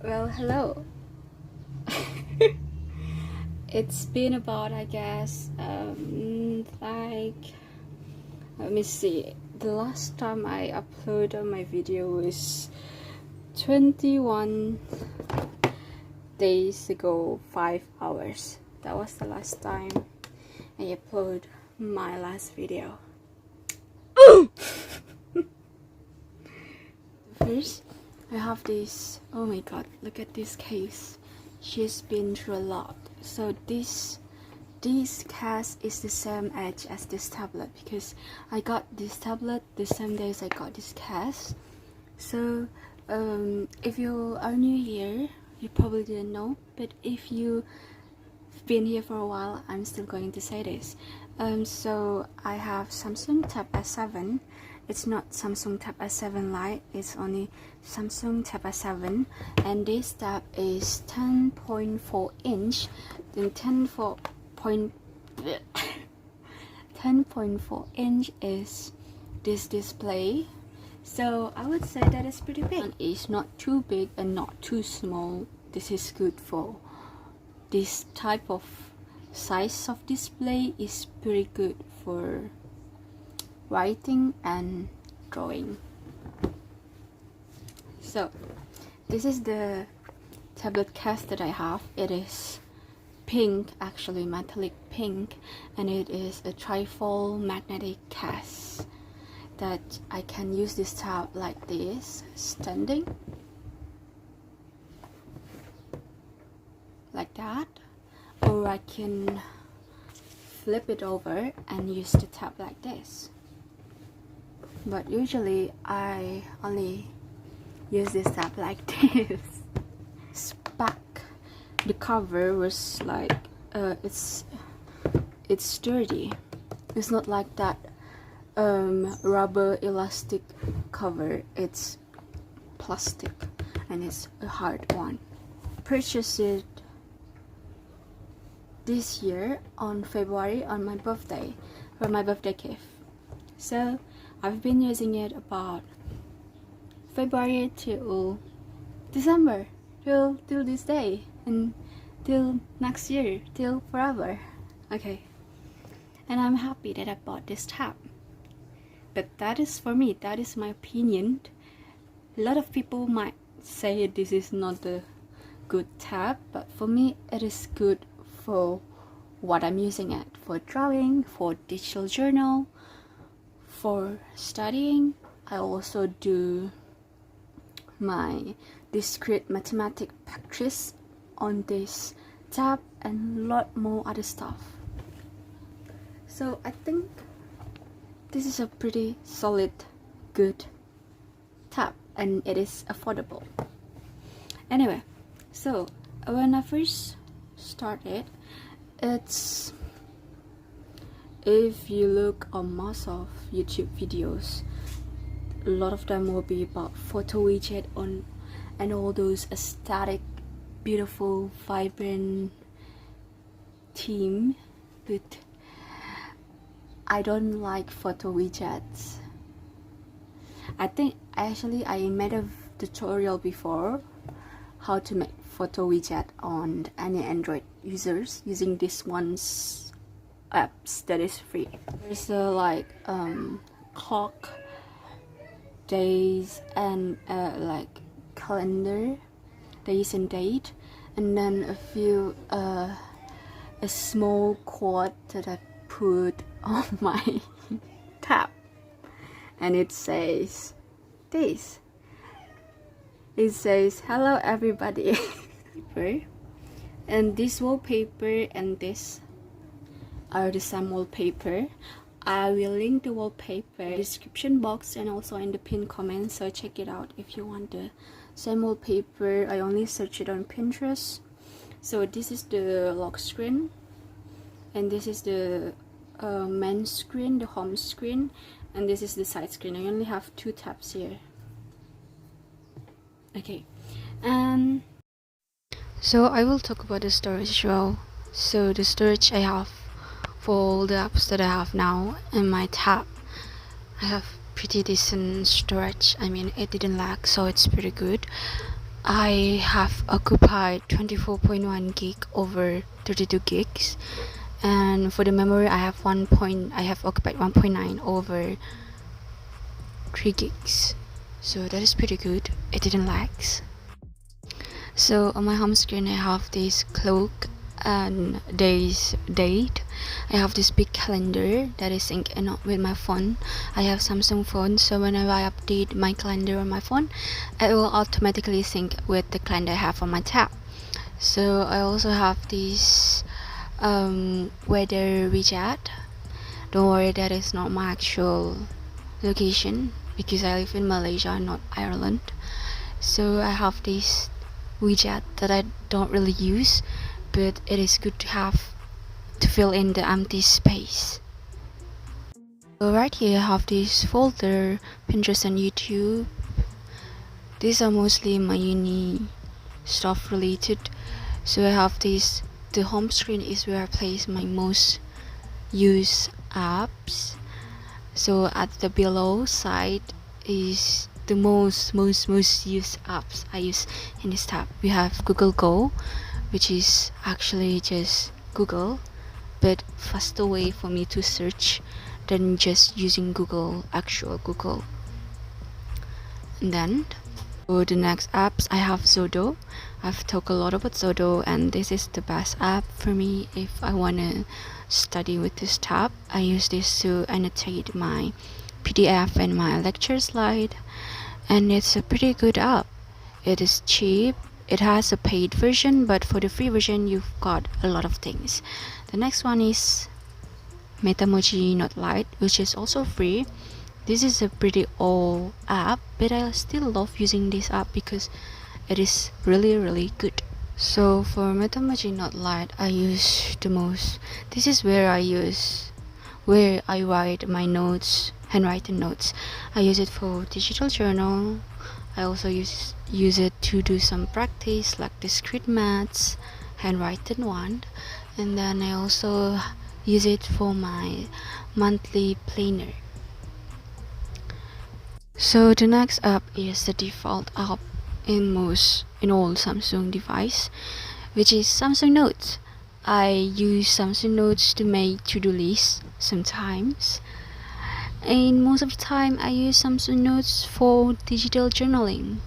Well, hello. It's been about, I guess, let me see. The last time I uploaded my video was 21 days ago, 5 hours. That was the last time I uploaded my last video. First, I have this. Oh my god, look at this case. She's been through a lot. So this case is the same age as this tablet, because I got this tablet the same day as I got this case. So if you are new here, you probably didn't know, but if you've been here for a while, I'm still going to say this. So I have Samsung Tab S7. It's not Samsung Tab S7 Lite, it's only Samsung Tab S7, and this tab is 10.4 inch. Then 10.4 inch is this display. So I would say that it's pretty big. It's not too big and not too small. This is good for this type of size of display. Is pretty good for writing and drawing. So this is the tablet case that I have. It is pink, actually metallic pink, and it is a trifold magnetic case that I can use this tab like this, standing like that, or I can flip it over and use the tab like this. But usually I only use this tab like this. Back, the cover was like it's sturdy. It's not like that rubber elastic cover. It's plastic and it's a hard one. Purchased it this year on February on my birthday, for my birthday gift. So I've been using it about February till December, till this day, and till next year, till forever. Okay, and I'm happy that I bought this tab. But that is for me, that is my opinion. A lot of people might say this is not a good tab, but for me it is good for what I'm using it for: drawing, for digital journal, for studying. I also do my discrete mathematics practice on this tab and a lot more other stuff. So I think this is a pretty solid, good tab, and it is affordable. Anyway, so when I first started, it's, if you look on most of YouTube videos, a lot of them will be about photo widget on and all those aesthetic, beautiful, vibrant theme. But I don't like photo widgets. I think actually I made a tutorial before how to make photo widget on any Android users using this one's apps that is free. There's a like clock, days, and like calendar, days and date, and then a few a small quote that I put on my tab, and it says this. It says, "Hello everybody." And this wallpaper and this are the same wallpaper. I will link the wallpaper in the description box and also in the pinned comment, so check it out if you want the same wallpaper. I only searched it on Pinterest. So this is the lock screen, and this is the main screen, the home screen, and this is the side screen. I only have 2 tabs here. Okay, and so I will talk about the storage as well. So the storage I have for all the apps that I have now in my tab, I have pretty decent storage. I mean, it didn't lag, so it's pretty good. I have occupied 24.1 gig over 32 gigs, and for the memory I have occupied 1.9 over 3 gigs, so that is pretty good. It didn't lag. So on my home screen I have this clock and day's date. I have this big calendar that is synced in with my phone. I have Samsung phone, so whenever I update my calendar on my phone, it will automatically sync with the calendar I have on my tab. So I also have this weather widget. Don't worry, that is not my actual location because I live in Malaysia, not Ireland. So I have this widget that I don't really use, but it is good to have to fill in the empty space. So right here I have this folder, Pinterest and YouTube. These are mostly my uni stuff related. So I have this, the home screen is where I place my most used apps. So at the below side is the most used apps I use in this tab. We have Google Go, which is actually just Google, but faster way for me to search than just using actual Google. And then for the next apps I have xodo. I've talked a lot about xodo, and this is the best app for me if I wanna study with this tab. I use this to annotate my PDF and my lecture slide, and it's a pretty good app. It is cheap. It has a paid version, but for the free version you've got a lot of things. The next one is Metamoji, not Lite, which is also free. This is a pretty old app, but I still love using this app because it is really good. So for Metamoji, not Lite, I use the most. This is where I write my notes, handwritten notes. I use it for digital journal. I also use it to do some practice like discrete maths, handwritten one, and then I also use it for my monthly planner. So the next app is the default app in all Samsung device, which is Samsung Notes. I use Samsung Notes to make to-do lists sometimes, and most of the time I use Samsung Notes for digital journaling.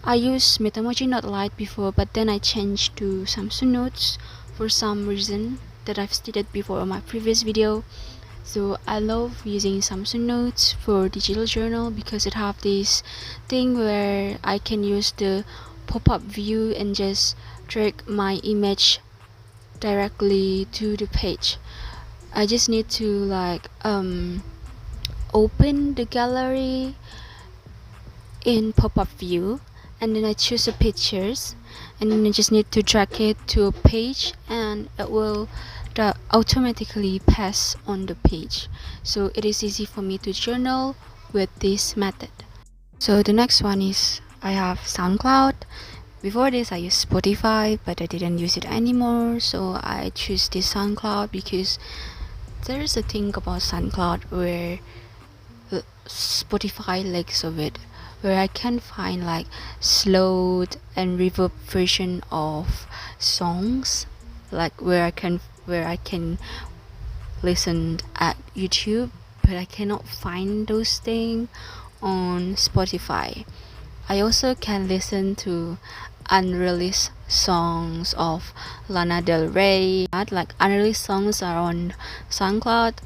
I used Metamoji, not Lite before, but then I changed to Samsung Notes for some reason that I've stated before on my previous video. So I love using Samsung Notes for digital journal because it have this thing where I can use the pop-up view and just drag my image directly to the page. I just need to open the gallery in pop-up view, and then I choose the pictures, and then I just need to drag it to a page, and it will automatically pass on the page. So it is easy for me to journal with this method. So the next one is I have SoundCloud. Before this I used Spotify, but I didn't use it anymore, so I choose this SoundCloud because there is a thing about SoundCloud where Spotify lacks of it, where I can find slowed and reverb version of songs, where I can listen at YouTube, but I cannot find those things on Spotify. I also can listen to unreleased songs of Lana Del Rey. Unreleased songs are on SoundCloud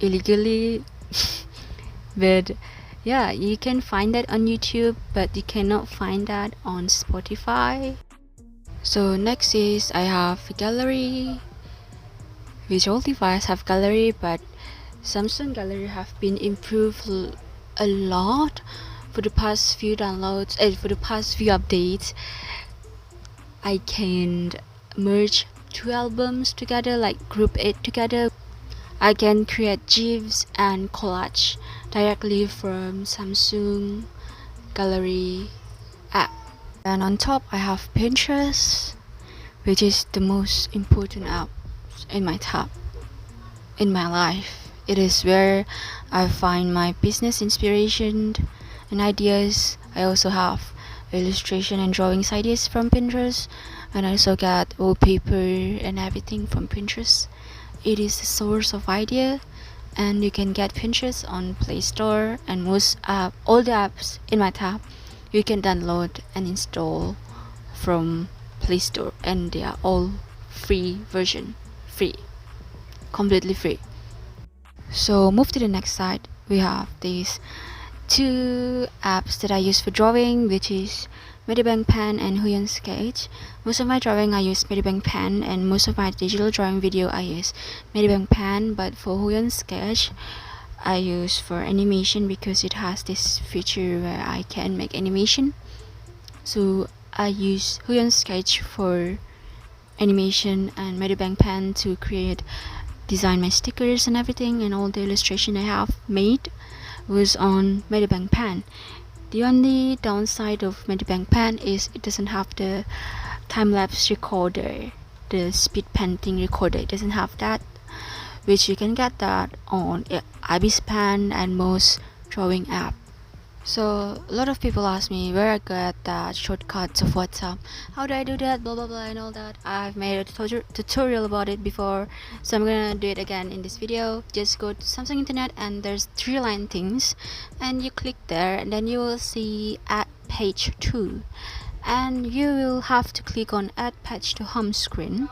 illegally. But yeah, you can find that on YouTube, but you cannot find that on Spotify. So next is I have gallery, which all devices have gallery, but Samsung Gallery have been improved a lot for the past few downloads and for the past few updates. I can merge two albums together, group it together. I can create GIFs and collage directly from Samsung Gallery app. And on top I have Pinterest, which is the most important app in my tab in my life. It is where I find my business inspiration and ideas. I also have illustration and drawings ideas from Pinterest, and I also got wallpaper and everything from Pinterest. It is the source of idea, and you can get Pinterest on Play Store, and all the apps in my tab you can download and install from Play Store, and they are all free, completely free. So move to the next side. We have these two apps that I use for drawing, which is Medibang pen and Huion sketch. Most of my drawing I use Medibang pen, and most of my digital drawing video I use Medibang pen, but for Huion sketch I use for animation because it has this feature where I can make animation. So I use Huion sketch for animation and Medibang pen to design my stickers and everything, and all the illustration I have made was on medibang pen. The only downside of medibang pen is it doesn't have the time-lapse recorder, the speed painting recorder. It doesn't have that, which you can get that on Ibis Pen and most drawing app. So a lot of people ask me where I get that shortcuts of WhatsApp. How do I do that? Blah blah blah and all that. I've made a tutorial about it before, so I'm gonna do it again in this video. Just go to Samsung Internet and there's 3-line things, and you click there, and then you will see add page to, and you will have to click on add page to home screen,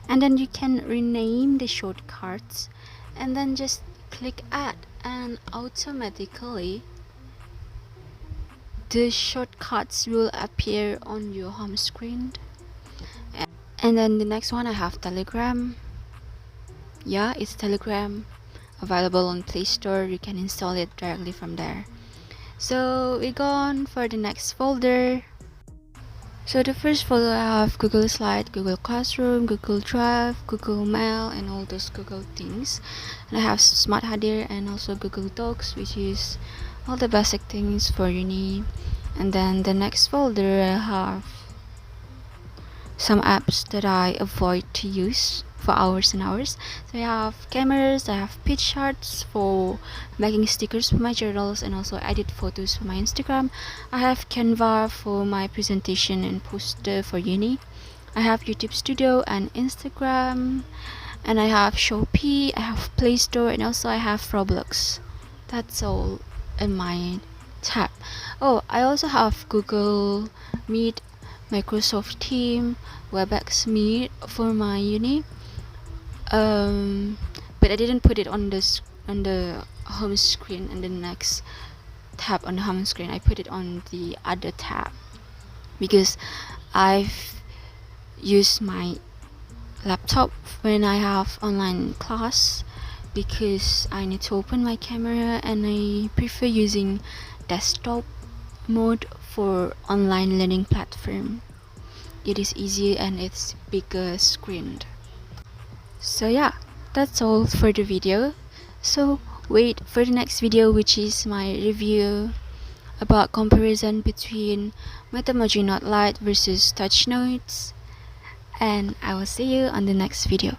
and then you can rename the shortcuts, and then just click add, and automatically the shortcuts will appear on your home screen. And then the next one, I have Telegram. Yeah, it's Telegram, available on Play Store. You can install it directly from there. So we go on for the next folder. So the first folder, I have Google Slide, Google Classroom, Google Drive, Google Mail, and all those Google things. And I have Smart Hadir and also Google Docs, which is all the basic things for uni. And then the next folder, I have some apps that I avoid to use for hours and hours. So I have cameras, I have Picarts for making stickers for my journals and also edit photos for my Instagram. I have Canva for my presentation and poster for uni. I have YouTube Studio and Instagram, and I have Shopee, I have Play Store, and also I have Roblox. That's all in my tab. Oh, I also have Google Meet, Microsoft Teams, Webex Meet for my uni. But I didn't put it on the home screen and the next tab on the home screen. I put it on the other tab because I've used my laptop when I have online class, because I need to open my camera, and I prefer using desktop mode for online learning platform. It is easy and it's bigger screen. So yeah, that's all for the video. So wait for the next video, which is my review about comparison between metamoji not lite versus touch notes, and I will see you on the next video.